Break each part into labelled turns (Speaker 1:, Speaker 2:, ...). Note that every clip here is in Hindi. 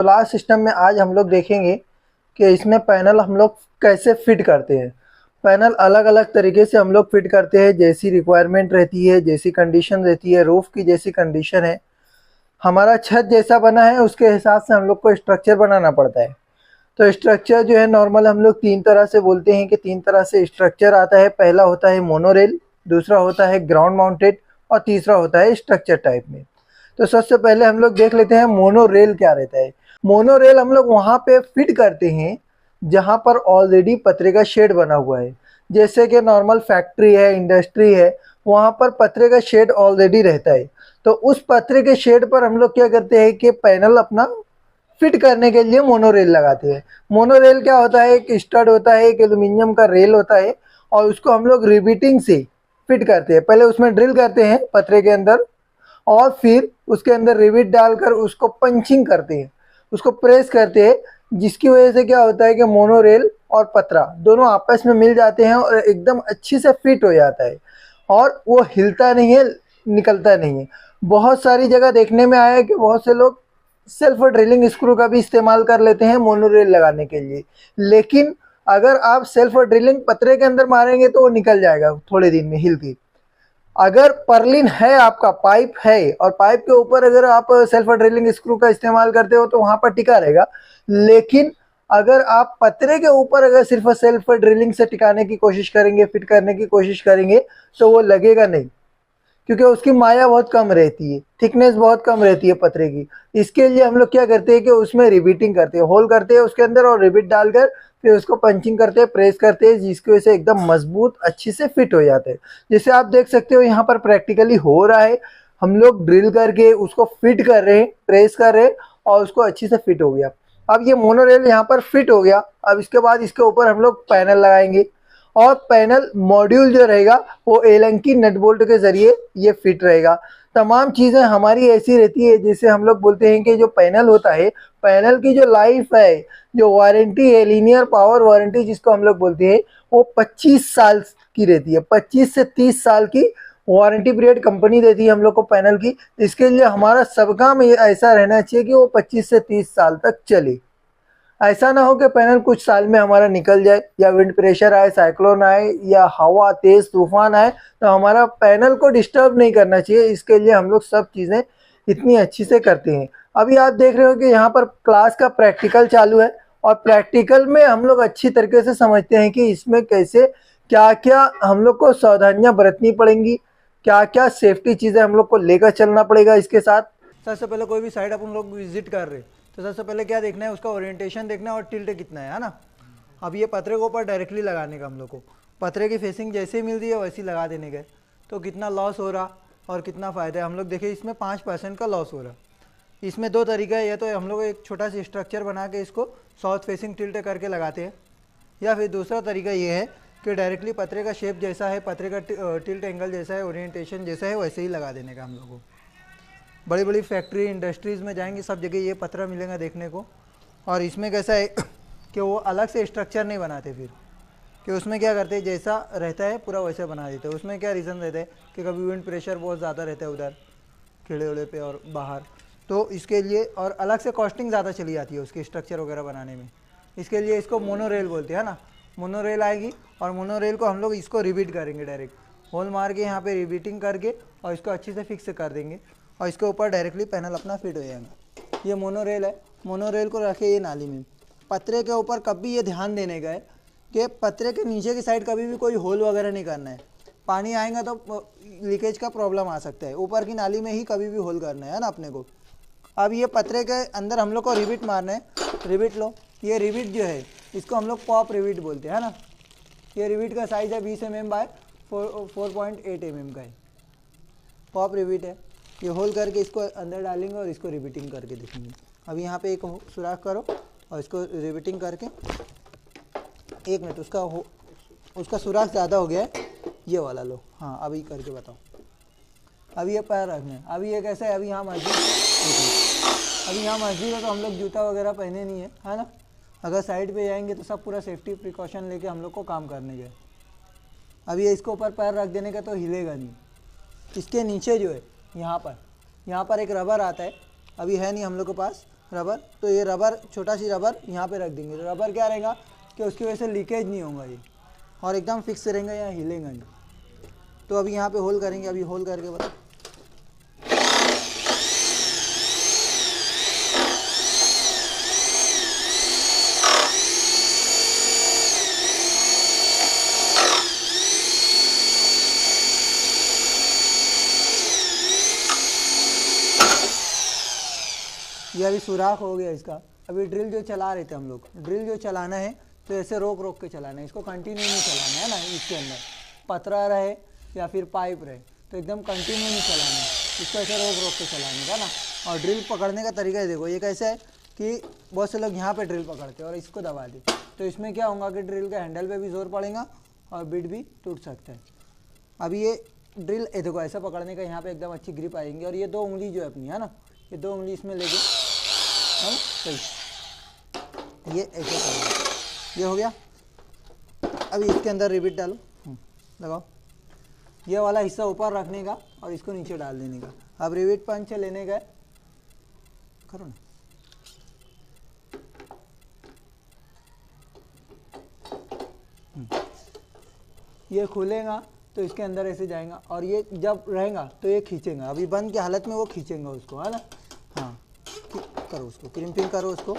Speaker 1: सोलार सिस्टम में आज हम लोग देखेंगे कि इसमें पैनल हम लोग कैसे फिट करते हैं। पैनल अलग अलग तरीके से हम लोग फिट करते हैं, जैसी रिक्वायरमेंट रहती है, जैसी कंडीशन रहती है, रूफ की जैसी कंडीशन है, हमारा छत जैसा बना है उसके हिसाब से हम लोग को स्ट्रक्चर बनाना पड़ता है। तो स्ट्रक्चर जो है नॉर्मल हम लोग तीन तरह से बोलते हैं कि तीन तरह से स्ट्रक्चर आता है। पहला होता है मोनोरेल, दूसरा होता है ग्राउंड माउंटेड और तीसरा होता है स्ट्रक्चर टाइप में। तो सबसे पहले हम लोग देख लेते हैं मोनोरेल क्या रहता है। मोनोरेल हम लोग वहाँ पे फिट करते हैं जहाँ पर ऑलरेडी पतरे का शेड बना हुआ है। जैसे कि नॉर्मल फैक्ट्री है, इंडस्ट्री है, वहाँ पर पतरे का शेड ऑलरेडी रहता है। तो उस पतरे के शेड पर हम लोग क्या करते हैं कि पैनल अपना फिट करने के लिए मोनोरेल लगाते हैं। मोनोरेल क्या होता है, एक स्टड होता है, एक एल्यूमिनियम का रेल होता है और उसको हम लोग रिबीटिंग से फिट करते हैं। पहले उसमें ड्रिल करते हैं पतरे के अंदर और फिर उसके अंदर रिबिट डालकर उसको पंचिंग करते हैं, उसको प्रेस करते हैं, जिसकी वजह से क्या होता है कि मोनोरेल और पतरा दोनों आपस में मिल जाते हैं और एकदम अच्छी से फिट हो जाता है और वो हिलता नहीं है, निकलता नहीं है। बहुत सारी जगह देखने में आया है कि बहुत से लोग सेल्फ ड्रिलिंग स्क्रू का भी इस्तेमाल कर लेते हैं मोनोरेल लगाने के लिए, लेकिन अगर आप सेल्फ ड्रिलिंग पतरे के अंदर मारेंगे तो वो निकल जाएगा थोड़े दिन में हिल के। अगर पर्लिन है, आपका पाइप है और पाइप के ऊपर अगर आप सेल्फ ड्रिलिंग स्क्रू का इस्तेमाल करते हो तो वहां पर टिका रहेगा। लेकिन अगर आप पतरे के ऊपर अगर सिर्फ सेल्फ ड्रिलिंग से टिकाने की कोशिश करेंगे, फिट करने की कोशिश करेंगे, तो वो लगेगा नहीं, क्योंकि उसकी माया बहुत कम रहती है, थिकनेस बहुत कम रहती है पतरे की। इसके लिए हम लोग क्या करते हैं कि उसमें रिबीटिंग करते हैं, होल करते हैं उसके अंदर और रिबिट डालकर फिर उसको पंचिंग करते हैं, प्रेस करते हैं, जिसकी वजह से एकदम मजबूत अच्छी से फिट हो जाते हैं। जैसे आप देख सकते हो यहाँ पर प्रैक्टिकली हो रहा है, हम लोग ड्रिल करके उसको फिट कर रहे हैं, प्रेस कर रहे हैं और उसको अच्छी से फिट हो गया। अब ये मोनोरेल यहाँ पर फिट हो गया। अब इसके बाद इसके ऊपर हम लोग पैनल लगाएंगे और पैनल मॉड्यूल जो रहेगा वो एलंकी नट बोल्ट के जरिए ये फिट रहेगा। तमाम चीज़ें हमारी ऐसी रहती है, जैसे हम लोग बोलते हैं कि जो पैनल होता है, पैनल की जो लाइफ है, जो वारंटी है, लीनियर पावर वारंटी जिसको हम लोग बोलते हैं, वो 25 साल की रहती है। 25 से 30 साल की वारंटी पीरियड कंपनी देती है हम लोग को पैनल की। इसके लिए हमारा सब काम ऐसा रहना चाहिए कि वो 25 से 30 साल तक चले। ऐसा ना हो कि पैनल कुछ साल में हमारा निकल जाए, या विंड प्रेशर आए, साइक्लोन आए, या हवा तेज तूफान आए, तो हमारा पैनल को डिस्टर्ब नहीं करना चाहिए। इसके लिए हम लोग सब चीज़ें इतनी अच्छी से करते हैं। अभी आप देख रहे हो कि यहाँ पर क्लास का प्रैक्टिकल चालू है और प्रैक्टिकल में हम लोग अच्छी तरीके से समझते हैं कि इसमें कैसे क्या क्या हम लोग को सावधानियाँ बरतनी पड़ेंगी, क्या क्या सेफ्टी चीज़ें हम लोग को लेकर चलना पड़ेगा इसके साथ। सबसे पहले कोई भी साइड अपन लोग विजिट कर रहे तो सबसे पहले क्या देखना है, उसका ओरिएंटेशन देखना है और टिल्ट कितना है ना। अब ये पतरे के ऊपर डायरेक्टली लगाने का हम लोग को, पतरे की फेसिंग जैसे ही मिल रही है वैसी लगा देने का। तो कितना लॉस हो रहा और कितना फ़ायदा है, हम लोग देखिए इसमें 5% का लॉस हो रहा। इसमें दो तरीका है, या तो हम लोग एक छोटा सा स्ट्रक्चर बना के इसको साउथ फेसिंग टिल्ट करके लगाते हैं, या फिर दूसरा तरीका ये है कि डायरेक्टली पतरे का शेप जैसा है, पतरे का टिल्ट एंगल जैसा है, ओरिएंटेशन जैसा है, वैसे ही लगा देने का हम लोग को। बड़ी बड़ी फैक्ट्री इंडस्ट्रीज़ में जाएंगे, सब जगह ये पतरा मिलेगा देखने को। और इसमें कैसा है कि वो अलग से स्ट्रक्चर नहीं बनाते, फिर कि उसमें क्या करते हैं जैसा रहता है पूरा वैसे बना देते हैं। उसमें क्या रीज़न रहता है कि कभी विंड प्रेशर बहुत ज़्यादा रहता है उधर खेड़े उड़े पे और बाहर, तो इसके लिए और अलग से कॉस्टिंग ज़्यादा चली जाती है उसकी स्ट्रक्चर वगैरह बनाने में। इसके लिए इसको मोनोरेल बोलते हैं ना, मोनोरेल आएगी और मोनोरेल को हम लोग इसको रिबीट करेंगे, डायरेक्ट होल मार के यहाँ पे रिबीटिंग करके और इसको अच्छे से फिक्स कर देंगे और इसके ऊपर डायरेक्टली पैनल अपना फिट हो जाएगा। ये मोनोरेल है, मोनोरेल को रखे ये नाली में। पतरे के ऊपर कभी ये ध्यान देने का है कि पतरे के नीचे की साइड कभी भी कोई होल वगैरह नहीं करना है, पानी आएगा तो लीकेज का प्रॉब्लम आ सकता है। ऊपर की नाली में ही कभी भी होल करना है ना अपने को। अब ये पतरे के अंदर हम लोग को रिबिट मारना है। रिबिट लो, ये रिबिट जो है इसको हम लोग पॉप रिबिट बोलते हैं ना। ये रिबिट का साइज़ है 20 mm बाय 4.8 mm का है, पॉप रिबिट है। ये होल करके इसको अंदर डालेंगे और इसको रिबिटिंग करके देखेंगे। अभी यहाँ पे एक सुराख करो और इसको रिबिटिंग करके, एक मिनट, उसका सुराख ज़्यादा हो गया है, ये वाला लो। हाँ अभी करके बताओ। अभी ये पैर रखना है। अभी ये कैसा है, अभी यहाँ मस्जिद है तो हम लोग जूता वगैरह पहने नहीं है ना। अगर साइड पे जाएंगे तो सब पूरा सेफ्टी प्रिकॉशन लेके हम लोग को काम करने गए। अभी ये इसके ऊपर पैर रख देने का तो हिलेगा नहीं। इसके नीचे जो है यहाँ पर एक रबर आता है, अभी है नहीं हम लोग के पास,
Speaker 2: रबर, तो ये रबर छोटा सी रबर यहाँ पे रख देंगे। तो रबर क्या रहेगा कि उसकी वजह से लीकेज नहीं होगा ये, और एकदम फिक्स रहेंगे, यहाँ हिलेगा नहीं। तो अभी यहाँ पे होल करेंगे, अभी होल करके बता। ये अभी सुराख हो गया इसका। अभी ड्रिल जो चला रहे थे हम लोग, ड्रिल जो चलाना है तो ऐसे रोक रोक के चलाना है, इसको कंटिन्यू नहीं चलाना है ना। इसके अंदर पतरा रहे या फिर पाइप रहे तो एकदम कंटिन्यू नहीं चलाना है, इसको ऐसे रोक रोक के चलाने का ना। और ड्रिल पकड़ने का तरीका देखो, ये कैसे है कि बहुत से लोग यहाँ पे ड्रिल पकड़ते हैं और इसको दबा दे, तो इसमें क्या होगा कि ड्रिल के हैंडल पे भी जोर पड़ेगा और बिट भी टूट सकता है। अभी ये ड्रिल देखो ऐसा पकड़ने का, यहाँ पे एकदम अच्छी ग्रिप आएंगी। और ये 2 उंगली जो है अपनी है ना, ये 2 उंगली इसमें लेके सही, ये ऐसे करेंगे। ये हो गया। अभी इसके अंदर रिबिट डालो, लगाओ। ये वाला हिस्सा ऊपर रखने का और इसको नीचे डाल देने का। अब रिबिट पंच लेने का करो ना। ये खुलेगा तो इसके अंदर ऐसे जाएगा, और ये जब रहेगा तो ये खींचेगा। अभी बंद की हालत में वो खींचेगा उसको, है ना। हाँ, करो उसको, क्रिम्पिंग करो उसको।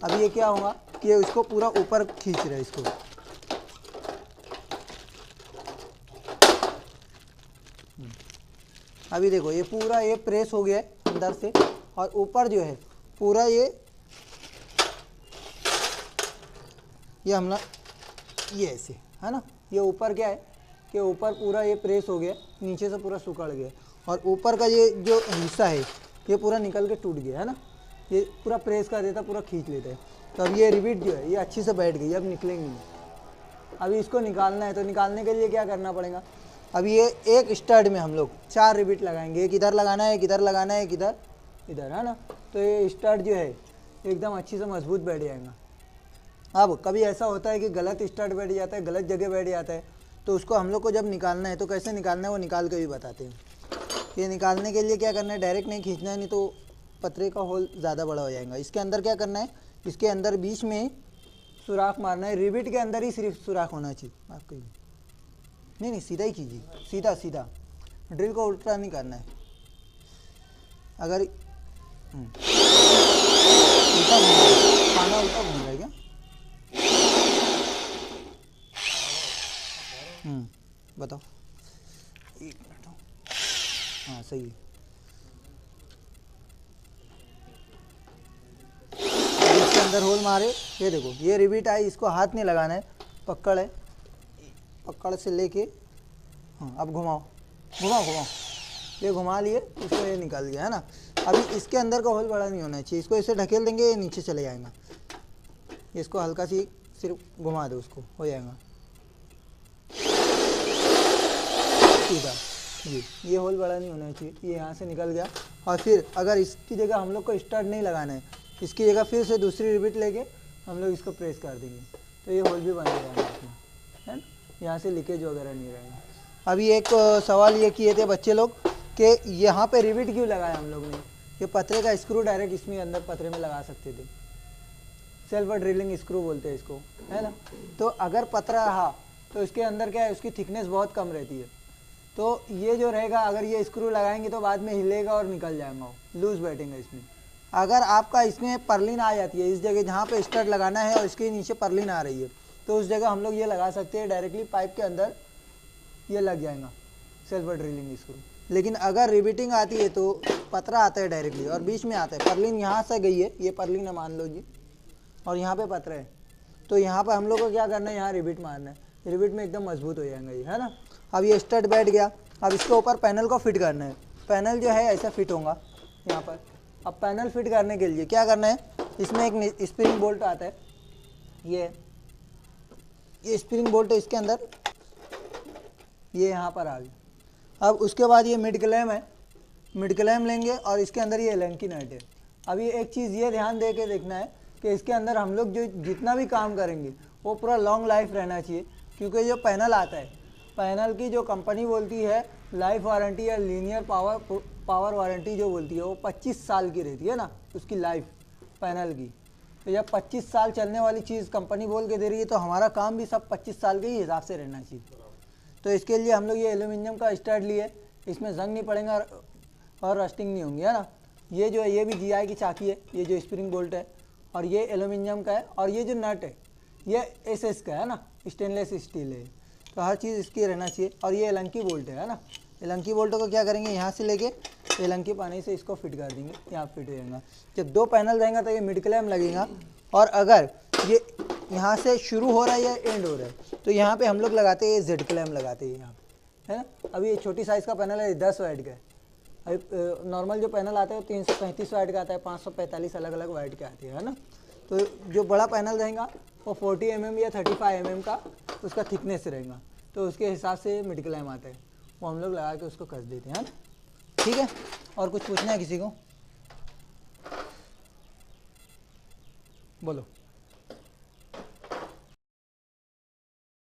Speaker 2: अभी ये क्या होगा कि ये उसको पूरा ऊपर खींच रहा है इसको। अभी देखो ये पूरा ये प्रेस हो गया है अंदर से, और ऊपर जो है पूरा ये हमला ये ऐसे है ना। ये ऊपर क्या है कि ऊपर पूरा ये प्रेस हो गया, नीचे से पूरा सुखड़ गया, और ऊपर का ये जो हिस्सा है ये पूरा निकल के टूट गया है ना। ये पूरा प्रेस कर देता, पूरा खींच लेता है। तो अब ये रिबिट जो है ये अच्छी से बैठ गई, अब निकलेंगी नहीं। अभी इसको निकालना है, तो निकालने के लिए क्या करना पड़ेगा। अभी ये एक स्टड में हम लोग 4 रिबिट लगाएंगे, एक इधर लगाना है, एक इधर लगाना है, एक इधर इधर, है ना। तो ये स्टड जो है एकदम अच्छी से मजबूत बैठ जाएगा। अब कभी ऐसा होता है कि गलत स्टड बैठ जाता है, गलत जगह बैठ जाता है, तो उसको हम लोग को जब निकालना है तो कैसे निकालना है वो निकाल के भी बताते हैं। ये निकालने के लिए क्या करना है, डायरेक्ट नहीं खींचना है, नहीं तो पतरे का होल ज़्यादा बड़ा हो जाएगा। इसके अंदर क्या करना है, इसके अंदर बीच में सुराख मारना है। रिबिट के अंदर ही सिर्फ सुराख होना चाहिए, आपको नहीं सीधा ही कीजिए, सीधा सीधा, ड्रिल को उल्टा नहीं करना है। अगर उल्टा खाना उल्टा घूम रहा है क्या, बताओ, एक मिनट। हाँ सही है। इसके अंदर होल मारे, ये देखो ये रिबिट आई, इसको हाथ नहीं लगाना है, पकड़ है, पकड़ से लेके हाँ अब घुमाओ घुमाओ घुमाओ, ये घुमा लिए, इसको ये निकाल गया है ना। अभी इसके अंदर का होल बड़ा नहीं होना चाहिए, इसको ऐसे ढकेल देंगे, ये नीचे चले जाएगा। इसको हल्का सी सिर्फ घुमा दो, उसको हो जाएगा सीधा। ये होल बड़ा नहीं होना चाहिए, ये यहाँ से निकल गया। और फिर अगर इसकी जगह हम लोग को स्टड नहीं लगाना है, इसकी जगह फिर से दूसरी रिबिट लेके हम लोग इसको प्रेस कर देंगे, तो ये होल भी बन जाएगा इसमें, है ना। यहाँ से लीकेज वगैरह नहीं रहेगा। अभी एक सवाल ये किए थे बच्चे लोग कि यहाँ पे रिबिट क्यों लगाया हम लोग ने। ये पतरे का स्क्रू डायरेक्ट इसमें अंदर पतरे में लगा सकते थे, सेल्फ ड्रिलिंग स्क्रू बोलते हैं इसको, है ना। तो अगर पतरा रहा तो इसके अंदर क्या है, उसकी थिकनेस बहुत कम रहती है, तो ये जो रहेगा अगर ये स्क्रू लगाएंगे तो बाद में हिलेगा और निकल जाएगा, लूज बैठेगा इसमें। अगर आपका इसमें पर्लिन आ जाती है, इस जगह जहाँ पे स्टड लगाना है और इसके नीचे पर्लिन आ रही है, तो उस जगह हम लोग ये लगा सकते हैं, डायरेक्टली पाइप के अंदर ये लग जाएगा सेल्फ ड्रिलिंग स्क्रू। लेकिन अगर रिबिटिंग आती है तो पतरा आता है डायरेक्टली और बीच में आता है, पर्लिन यहाँ से गई है, ये पर्लिन है मान लो जी, और यहाँ पे पतरा है, तो यहाँ पे हम लोग को क्या करना है, यहाँ रिबिट मारना है, रिबिट में एकदम मजबूत हो जाएगा ये, है ना। अब ये स्टड बैठ गया, अब इसके ऊपर पैनल को फिट करना है। पैनल जो है ऐसा फिट होगा यहाँ पर। अब पैनल फिट करने के लिए क्या करना है, इसमें एक स्प्रिंग बोल्ट आता है, ये स्प्रिंग बोल्ट है इसके अंदर, ये यहाँ पर आ गया। अब उसके बाद ये मिड क्लैम है, मिड क्लैम लेंगे और इसके अंदर ये एलेंकी नट है। अभी एक चीज़ ये ध्यान दे के देखना है कि इसके अंदर हम लोग जो जितना भी काम करेंगे वो पूरा लॉन्ग लाइफ रहना चाहिए, क्योंकि जो पैनल आता है, पैनल की जो कंपनी बोलती है लाइफ वारंटी या लीनियर पावर वारंटी जो बोलती है वो 25 साल की रहती है ना उसकी लाइफ। पैनल की। तो जब 25 साल चलने वाली चीज़ कंपनी बोल के दे रही है तो हमारा काम भी सब 25 साल के ही हिसाब से रहना चाहिए। तो इसके लिए हम लोग ये एल्यूमिनियम का स्टड लिए, इसमें जंग नहीं पड़ेगा और रस्टिंग नहीं होंगी, है ना। ये जो है ये भी GI की चाकी है, ये जो स्प्रिंग बोल्ट है, और ये एल्यूमिनियम का है, और ये जो नट है ये SS का है ना, स्टेनलेस स्टील है। तो हर चीज़ इसकी रहना चाहिए। और ये एलंकी बोल्ट है ना, एलंकी बोल्टों को क्या करेंगे, यहाँ से लेके एलंकी पानी से इसको फिट कर देंगे, यहाँ फिट हो जाएगा। जब 2 पैनल रहेगा तो ये मिड क्लैम लगेगा, और अगर ये यहाँ से शुरू हो रहा है या एंड हो रहा है तो यहाँ पे हम लोग लगाते हैं जेड क्लैम लगाते हैं यहाँ पे, है ना। अभी ये छोटी साइज़ का पैनल है, 10 वाट का है। अभी नॉर्मल जो पैनल आता है वो 335 वाट का आता है, 545 अलग अलग वाट के आते हैं, है ना। तो जो बड़ा पैनल रहेगा वो 40 mm या 35 mm का उसका थिकनेस रहेगा, तो उसके हिसाब से मिड क्लैम आता है, वो हम लोग लगा के उसको कस देते हैं, है ना। ठीक है, और कुछ पूछना है किसी को, बोलो।